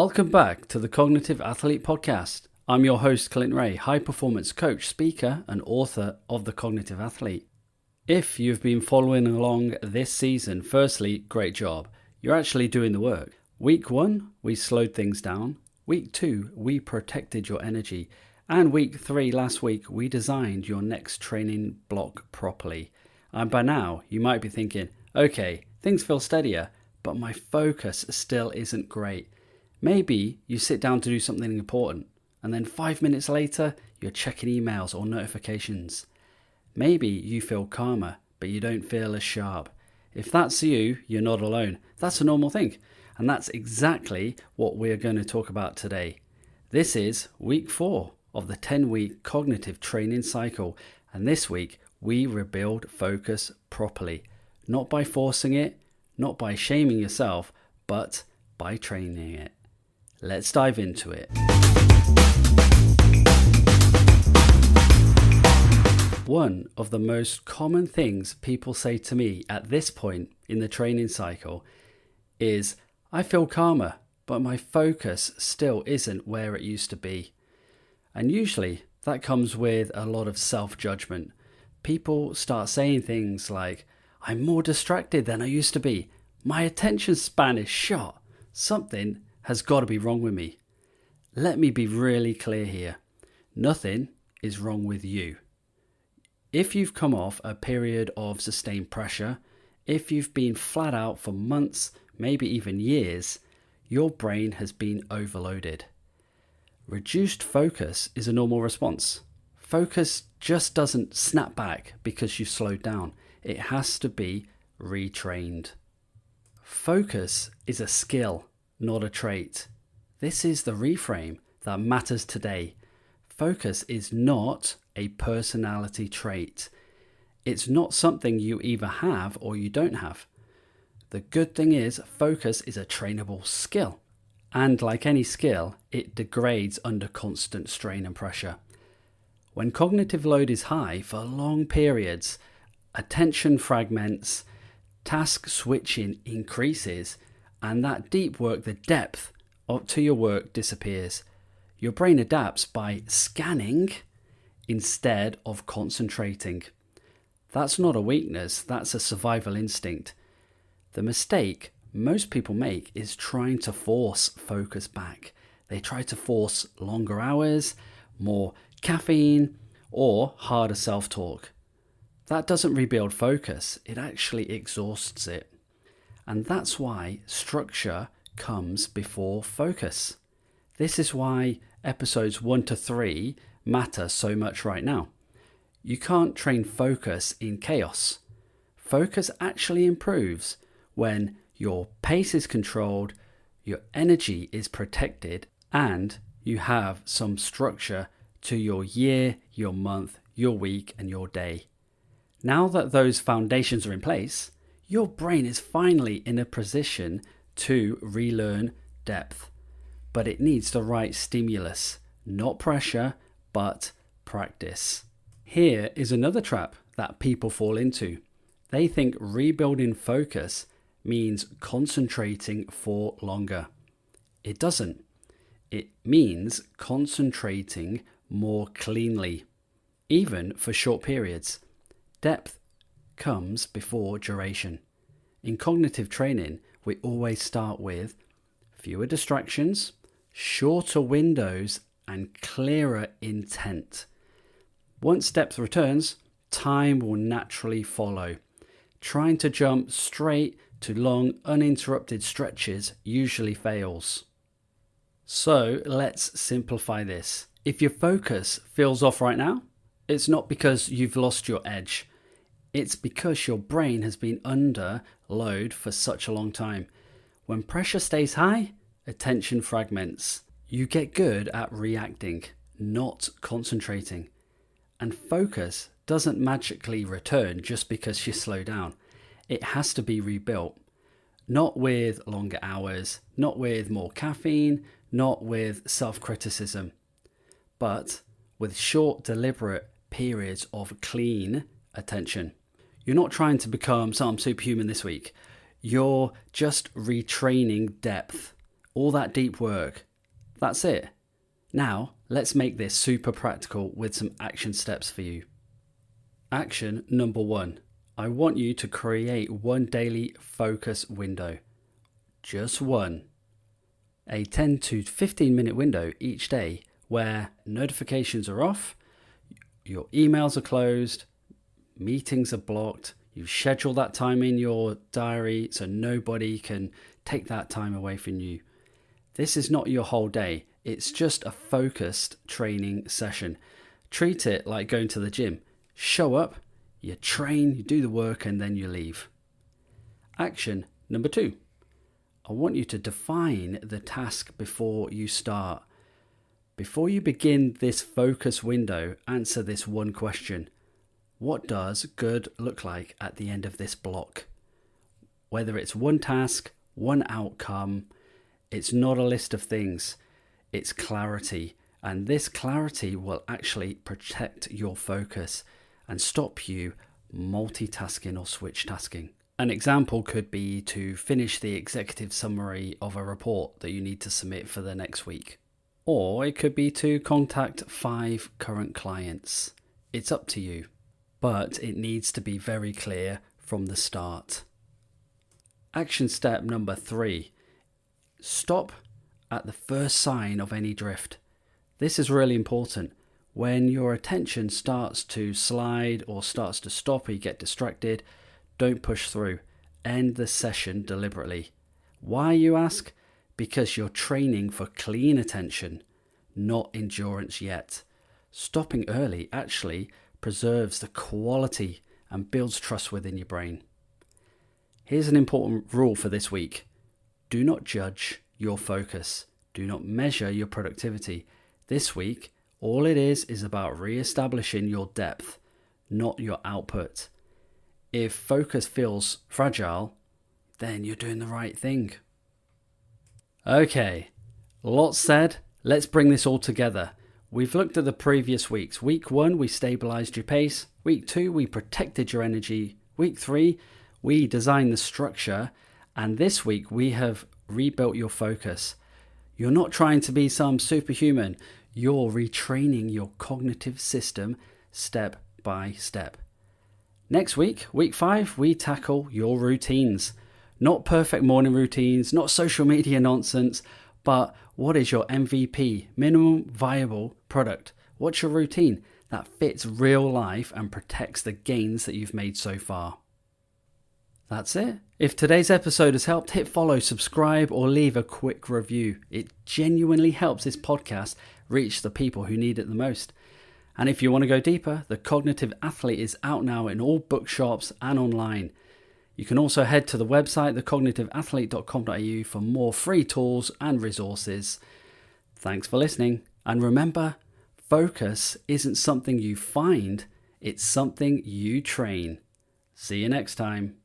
Welcome back to the Cognitive Athlete Podcast. I'm your host, Clint, high performance coach, speaker, and author of The Cognitive Athlete. If you've been following along this season, firstly, great job. You're actually doing the work. Week 1, we slowed things down. Week 2, we protected your energy. And week 3, last week, we designed your next training block properly. And by now, you might be thinking, okay, things feel steadier, but my focus still isn't great. Maybe you sit down to do something important, and then 5 minutes later, you're checking emails or notifications. Maybe you feel calmer, but you don't feel as sharp. If that's you, you're not alone. That's a normal thing. And that's exactly what we're going to talk about today. This is week 4 of the 10-week cognitive training cycle. And this week, we rebuild focus properly. Not by forcing it, not by shaming yourself, but by training it. Let's dive into it. One of the most common things people say to me at this point in the training cycle is, I feel calmer, but my focus still isn't where it used to be. And usually that comes with a lot of self-judgment. People start saying things like, I'm more distracted than I used to be. My attention span is shot. Something has got to be wrong with me. Let me be really clear here. Nothing is wrong with you. If you've come off a period of sustained pressure, if you've been flat out for months, maybe even years, your brain has been overloaded. Reduced focus is a normal response. Focus just doesn't snap back because you've slowed down. It has to be retrained. Focus is a skill, not a trait. This is the reframe that matters today. Focus is not a personality trait. It's not something you either have or you don't have. The good thing is, focus is a trainable skill. And like any skill, it degrades under constant strain and pressure. When cognitive load is high for long periods, attention fragments, task switching increases, and that deep work, the depth to your work disappears. Your brain adapts by scanning instead of concentrating. That's not a weakness, that's a survival instinct. The mistake most people make is trying to force focus back. They try to force longer hours, more caffeine, or harder self-talk. That doesn't rebuild focus, it actually exhausts it. And that's why structure comes before focus. This is why episodes 1 to 3 matter so much right now. You can't train focus in chaos. Focus actually improves when your pace is controlled, your energy is protected, and you have some structure to your year, your month, your week, and your day. Now that those foundations are in place, your brain is finally in a position to relearn depth. But it needs the right stimulus, not pressure, but practice. Here is another trap that people fall into. They think rebuilding focus means concentrating for longer. It doesn't. It means concentrating more cleanly, even for short periods. Depth comes before duration. In cognitive training, we always start with fewer distractions, shorter windows, and clearer intent. Once depth returns, time will naturally follow. Trying to jump straight to long, uninterrupted stretches usually fails. So let's simplify this. If your focus feels off right now, it's not because you've lost your edge. It's because your brain has been under load for such a long time. When pressure stays high, attention fragments. You get good at reacting, not concentrating. And focus doesn't magically return just because you slow down. It has to be rebuilt. Not with longer hours, not with more caffeine, not with self-criticism, but with short, deliberate periods of clean attention. You're not trying to become some superhuman this week. You're just retraining depth All that deep work. That's it. Now, let's make this super practical with some action steps for you. Action number 1. I want you to create one daily focus window. Just one. A 10 to 15 minute window each day where notifications are off, your emails are closed, meetings are blocked, you schedule that time in your diary so nobody can take that time away from you. This is not your whole day. It's just a focused training session. Treat it like going to the gym. Show up, you train, you do the work, and then you leave. Action number 2. I want you to define the task before you start. Before you begin this focus window, answer this one question. What does good look like at the end of this block? Whether it's one task, one outcome, it's not a list of things. It's clarity. And this clarity will actually protect your focus and stop you multitasking or switch tasking. An example could be to finish the executive summary of a report that you need to submit for the next week. Or it could be to contact 5 current clients. It's up to you, but it needs to be very clear from the start. Action step number 3. Stop at the first sign of any drift. This is really important. When your attention starts to slide or starts to stop or you get distracted, don't push through. End the session deliberately. Why, you ask? Because you're training for clean attention, not endurance yet. Stopping early actually preserves the quality and builds trust within your brain. Here's an important rule for this week. Do not judge your focus. Do not measure your productivity. This week, all it is about re-establishing your depth, not your output. If focus feels fragile, then you're doing the right thing. Okay, lots said. Let's bring this all together. We've looked at the previous weeks. Week 1, we stabilized your pace. Week 2, we protected your energy. Week 3, we designed the structure. And this week, we have rebuilt your focus. You're not trying to be some superhuman. You're retraining your cognitive system step by step. Next week, week 5, we tackle your routines. Not perfect morning routines, not social media nonsense, but what is your MVP, minimum viable product? What's your routine that fits real life and protects the gains that you've made so far? That's it. If today's episode has helped, hit follow, subscribe, or leave a quick review. It genuinely helps this podcast reach the people who need it the most. And if you want to go deeper, The Cognitive Athlete is out now in all bookshops and online. You can also head to the website, thecognitiveathlete.com.au, for more free tools and resources. Thanks for listening. And remember, focus isn't something you find, it's something you train. See you next time.